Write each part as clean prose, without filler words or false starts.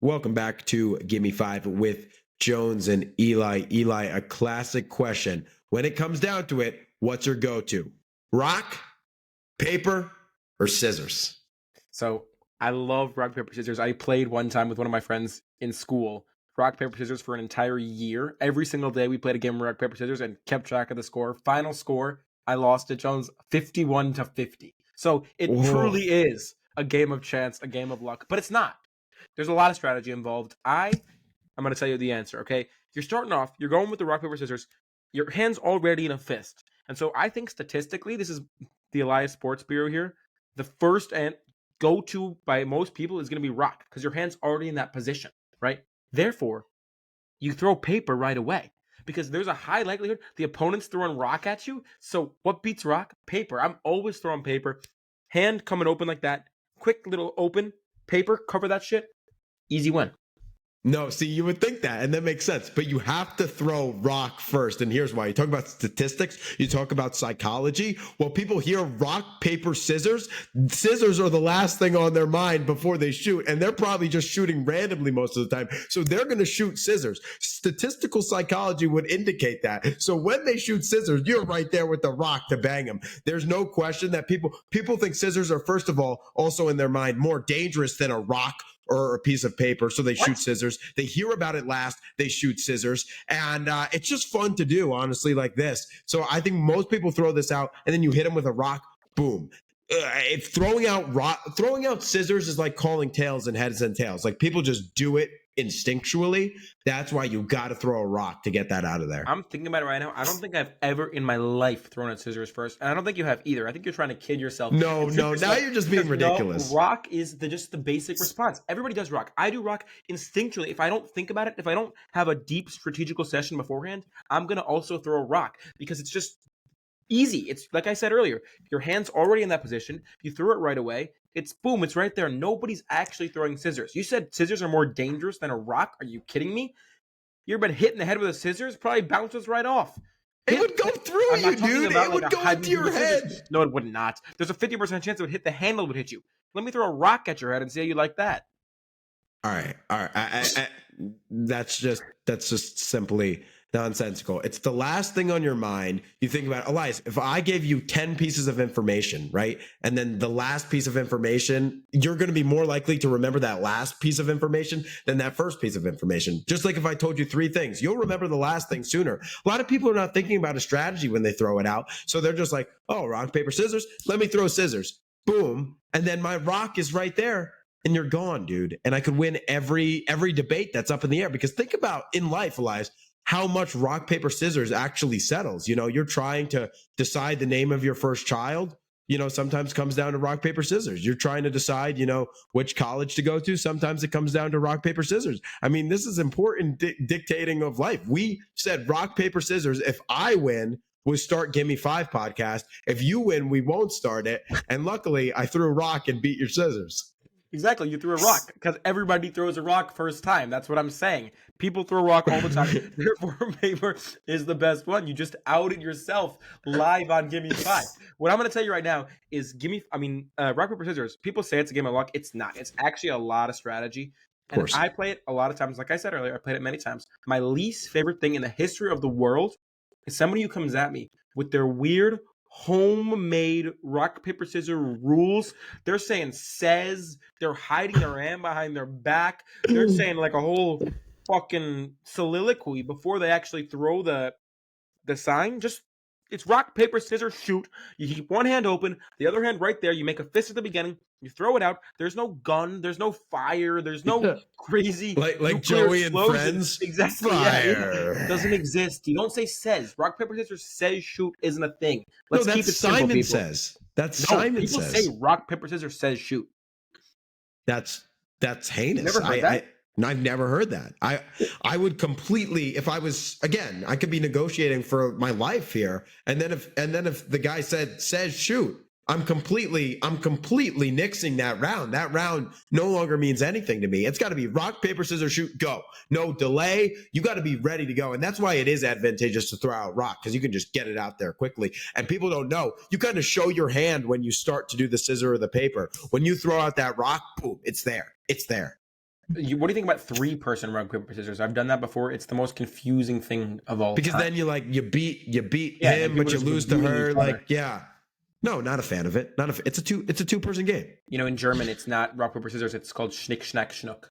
Welcome back to Gimme Five with Jones and Eli. Eli, a classic question. When it comes down to it, what's your go-to? Rock, paper, or scissors? So I love rock, paper, scissors. I played one time with one of my friends in school, rock, paper, scissors for an entire year. Every single day we played a game of rock, paper, scissors and kept track of the score. Final score, I lost to Jones 51-50. So it Whoa. truly is a game of chance, a game of luck, but it's not. There's a lot of strategy involved. I'm going to tell you the answer, okay? You're starting off, you're going with the rock, paper, scissors. Your hand's already in a fist. And so I think statistically, this is the Elias Sports Bureau here. The first and go-to by most people is going to be rock because your hand's already in that position, right? Therefore, you throw paper right away because there's a high likelihood the opponent's throwing rock at you. So what beats rock? Paper. I'm always throwing paper. Hand coming open like that. Quick little open. Paper. Cover that shit. Easy win. No, see, you would think that, and that makes sense. But you have to throw rock first. And here's why. You talk about statistics, you talk about psychology. Well, people hear rock, paper, scissors. Scissors are the last thing on their mind before they shoot. And they're probably just shooting randomly most of the time. So they're going to shoot scissors. Statistical psychology would indicate that. So when they shoot scissors, you're right there with the rock to bang them. There's no question that people think scissors are, first of all, also in their mind, more dangerous than a rock or a piece of paper. So they shoot scissors. They hear about it last. They shoot scissors. And it's just fun to do, honestly, like this. So I think most people throw this out and then you hit them with a rock. Boom. If throwing out scissors is like calling tails and heads and tails. Like people just do it instinctually. That's why you got to throw a rock to get that out of there. I'm thinking about it right now. I don't think I've ever in my life thrown at scissors first, and I don't think you have either. I think you're trying to kid yourself. No. Now you're just being ridiculous. No, rock is just the basic response. Everybody does rock. I do rock instinctually. If I don't think about it, if I don't have a deep strategical session beforehand, I'm gonna also throw a rock because it's just easy. It's like I said earlier, your hand's already in that position. You threw it right away. It's boom, it's right there. Nobody's actually throwing scissors. You said scissors are more dangerous than a rock. Are you kidding me? You've been hit in the head with a scissors, probably bounces right off. It would go through you, dude. It would go into your head. No, it would not. There's a 50% chance it would hit the handle would hit you. Let me throw a rock at your head and see how you like that. All right. That's just simply nonsensical. It's the last thing on your mind. You think about, Elias, if I gave you 10 pieces of information, right? And then the last piece of information, you're going to be more likely to remember that last piece of information than that first piece of information. Just like if I told you 3 things, you'll remember the last thing sooner. A lot of people are not thinking about a strategy when they throw it out. So they're just like, oh, rock, paper, scissors. Let me throw scissors. Boom. And then my rock is right there. And you're gone, dude. And I could win every debate that's up in the air. Because think about in life, Elias, how much rock, paper, scissors actually settles. You know, you're trying to decide the name of your first child. You know, sometimes comes down to rock, paper, scissors. You're trying to decide, you know, which college to go to. Sometimes it comes down to rock, paper, scissors. I mean, this is important dictating of life. We said rock, paper, scissors. If I win, we'll start Gimme Five podcast. If you win, we won't start it. And luckily, I threw a rock and beat your scissors. Exactly, you threw a rock because everybody throws a rock first time. That's what I'm saying. People throw a rock all the time. Therefore, paper is the best one. You just outed yourself live on Gimme Five. What I'm going to tell you right now is rock, paper, scissors. People say it's a game of luck. It's not. It's actually a lot of strategy. And I play it a lot of times. Like I said earlier, I played it many times. My least favorite thing in the history of the world is somebody who comes at me with their weird homemade rock, paper, scissors rules. They're saying says. They're hiding their hand behind their back. They're saying like a whole fucking soliloquy before they actually throw the sign. Just it's rock, paper, scissors, shoot. You keep one hand open, the other hand right there. You make a fist at the beginning. You throw it out. There's no gun. There's no fire. There's no crazy like Joey and Friends. Exactly. Fire. Yeah, it doesn't exist. You don't say says. Rock, paper, scissors says shoot isn't a thing. Let's keep it simple, Simon says. That's Simon people says. People say rock, paper, scissors says shoot. That's heinous. Never heard that? I've never heard that. I would completely, if I was, again, I could be negotiating for my life here, and then if the guy says shoot, I'm completely nixing that round. That round no longer means anything to me. It's got to be rock, paper, scissors, shoot, go. No delay. You got to be ready to go. And that's why it is advantageous to throw out rock, because you can just get it out there quickly. And people don't know. You kind of show your hand when you start to do the scissor or the paper. When you throw out that rock, boom, it's there. It's there. What do you think about 3-person rock paper scissors? I've done that before. It's the most confusing thing of all Because time. then you beat Yeah, him, people but you just lose to beating her. each other. Like, yeah. No, not a fan of it. It's a 2-person game. In German, it's not rock paper scissors. It's called Schnick Schnack Schnuck,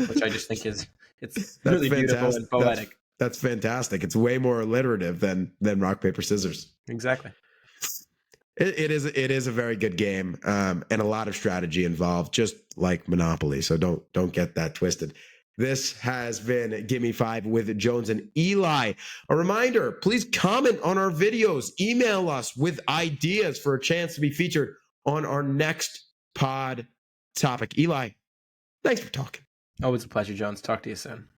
which I just think it's That's really beautiful and poetic. That's fantastic. It's way more alliterative than rock paper scissors. Exactly. It is a very good game, and a lot of strategy involved, just like Monopoly. So don't get that twisted. This has been Gimme 5 with Jones and Eli. A reminder, please comment on our videos. Email us with ideas for a chance to be featured on our next pod topic. Eli, thanks for talking. Always a pleasure, Jones. Talk to you soon.